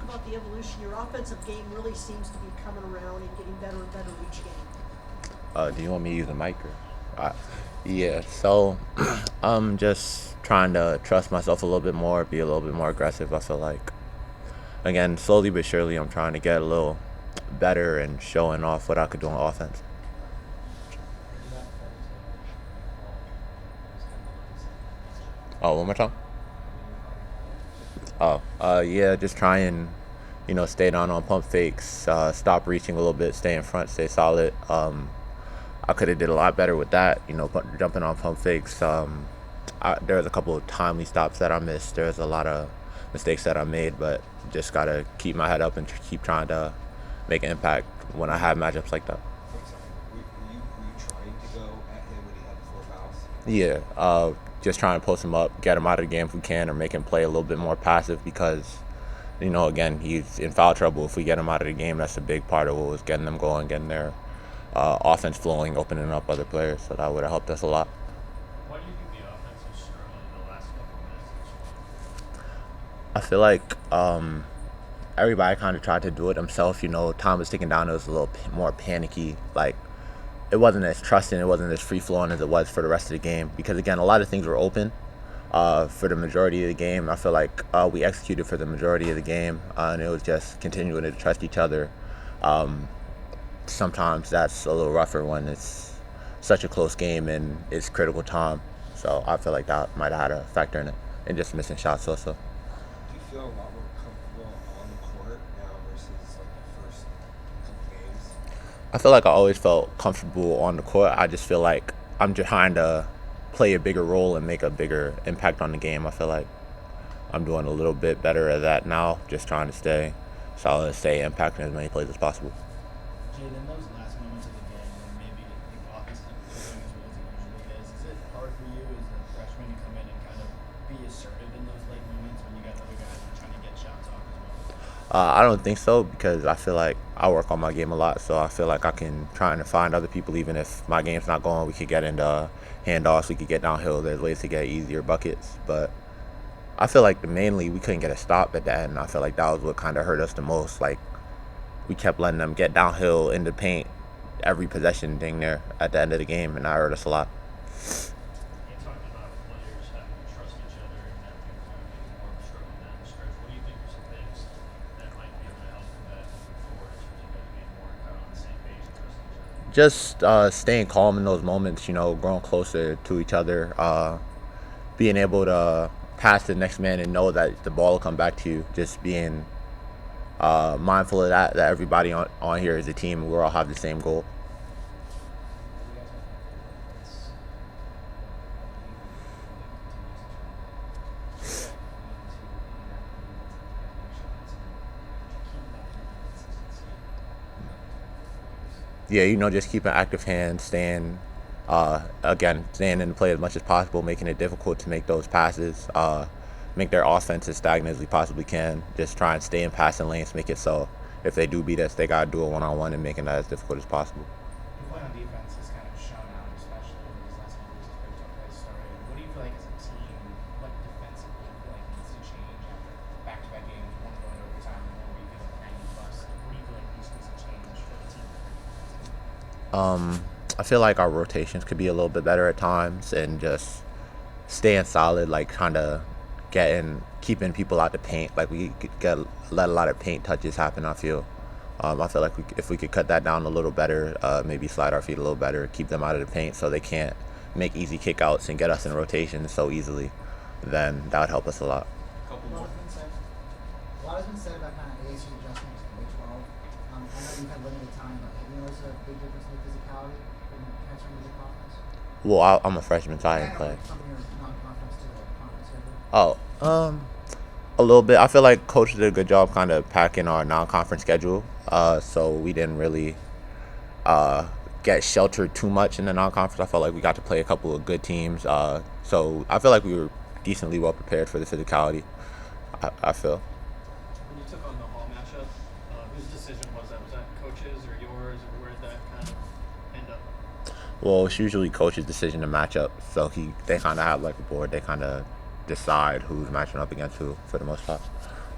about the evolution? Your offensive game really seems to be coming around and getting better and better each game. Do you want me to use the mic? Yeah, so I'm just trying to trust myself a little bit more, be a little bit more aggressive. I feel like, again, slowly but surely, I'm trying to get a little better and showing off what I could do on offense. Oh, one more time? Yeah, just try and, stay down on pump fakes, stop reaching a little bit, stay in front, stay solid. I could have did a lot better with that, jumping on pump fakes. There was a couple of timely stops that I missed. There was a lot of mistakes that I made, but just got to keep my head up and keep trying to make an impact when I have matchups like that. Were you trying to go at him when he had the 4 fouls? Yeah, just trying to post him up, get him out of the game if we can, or make him play a little bit more passive because, again, he's in foul trouble. If we get him out of the game, that's a big part of what was getting them going, getting their offense flowing, opening up other players. So that would have helped us a lot. Why do you think the offense was struggling in the last couple of minutes? I feel like everybody kind of tried to do it themselves. Time was ticking down. It was a little more panicky. Like, it wasn't as trusting, it wasn't as free-flowing as it was for the rest of the game. Because, again, a lot of things were open for the majority of the game. I feel like we executed for the majority of the game, and it was just continuing to trust each other. Sometimes that's a little rougher when it's such a close game and it's critical time. So I feel like that might have had a factor in it, and just missing shots also. Do you feel a lot more comfortable on the court now versus like the first couple games? I feel like I always felt comfortable on the court. I just feel like I'm just trying to play a bigger role and make a bigger impact on the game. I feel like I'm doing a little bit better at that now, just trying to stay solid, stay impacting as many plays as possible. Jayden, those last moments of the game when maybe the offense isn't doing as well as it usually is it hard for you as a freshman to come in and kind of be assertive in those late moments when you got other guys who are trying to get shots off as well? I don't think so because I feel like I work on my game a lot, so I feel like I can try and find other people. Even if my game's not going, we could get into handoffs, we could get downhill. There's ways to get easier buckets, but I feel like mainly we couldn't get a stop at that, and I feel like that was what kind of hurt us the most. Like, we kept letting them get downhill in the paint every possession thing there at the end of the game, and that hurt us a lot. You talked about players having to trust each other and that being maybe more of a struggle down the stretch. What do you think are some things that might be able to help with that moving forward in terms of guys being more kind of on the same page and trusting each other? Just staying calm in those moments, growing closer to each other, being able to pass to the next man and know that the ball will come back to you, just being mindful of that everybody on here is a team and we all have the same goal. Yeah, just keeping active hands, staying in the play as much as possible, making it difficult to make those passes, make their offense as stagnant as we possibly can. Just try and stay in passing lanes, make it so if they do beat us, they got to do it one-on-one and making that as difficult as possible. Your play on defense has kind of shown out, especially over these last couple weeks before you guys started. What do you feel like as a team, what defensively you feel like needs to change after back-to-back games, one going overtime and one where you feel like 90 plus? What do you feel like needs to change for the team? I feel like our rotations could be a little bit better at times and just staying solid, like trying to keeping people out the paint. Like we could let a lot of paint touches happen, I feel. I feel like if we could cut that down a little better, maybe slide our feet a little better, keep them out of the paint so they can't make easy kickouts and get us in rotation so easily, then that would help us a lot. Couple A lot more. has been said about kind of ASU adjustments to Big 12. I know you've had limited time, but have you noticed a big difference in the physicality when transferring to the conference? Well, I'm a freshman, so I didn't play. From your non-conference to the conference schedule? A little bit. I feel like coach did a good job kind of packing our non-conference schedule, so we didn't really get sheltered too much in the non-conference. I felt like we got to play a couple of good teams, so I feel like we were decently well prepared for the physicality. I feel. When you took on the Hall matchup, whose decision was that? Was that coach's or yours, or where did that kind of end up? Well, it's usually coach's decision to match up, so they kind of have like a board. They kind of decide who's matching up against who for the most part.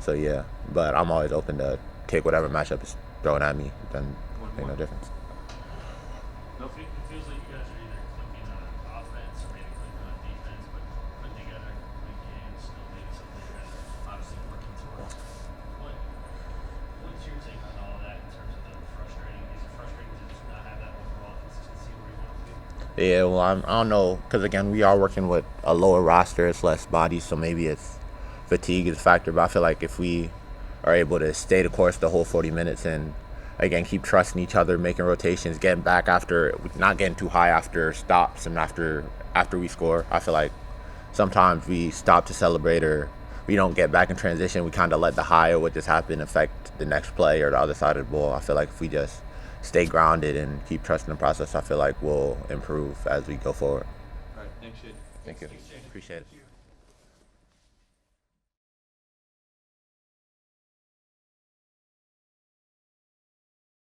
So So yeah, but I'm always open to take whatever matchup is thrown at me. Then make no difference. It feels like you guys are either clicking on offense or maybe clicking on defense, but putting together a complete game is still maybe something you guys are obviously working towards. What's your take on all that in terms of the frustrating? Is it frustrating to just not have that overall consistency where you want it to be? Yeah, well, I don't know, because again, we are working with a lower roster, it's less bodies, so maybe it's fatigue is a factor. But I feel like if we are able to stay the course the whole 40 minutes and again keep trusting each other, making rotations, getting back after, not getting too high after stops and after we score. I feel like sometimes we stop to celebrate or we don't get back in transition. We kind of let the high or what just happened affect the next play or the other side of the ball. I feel like if we just stay grounded and keep trusting the process, I feel like we'll improve as we go forward. All right, thanks, Jayden. Thank you. Appreciate it.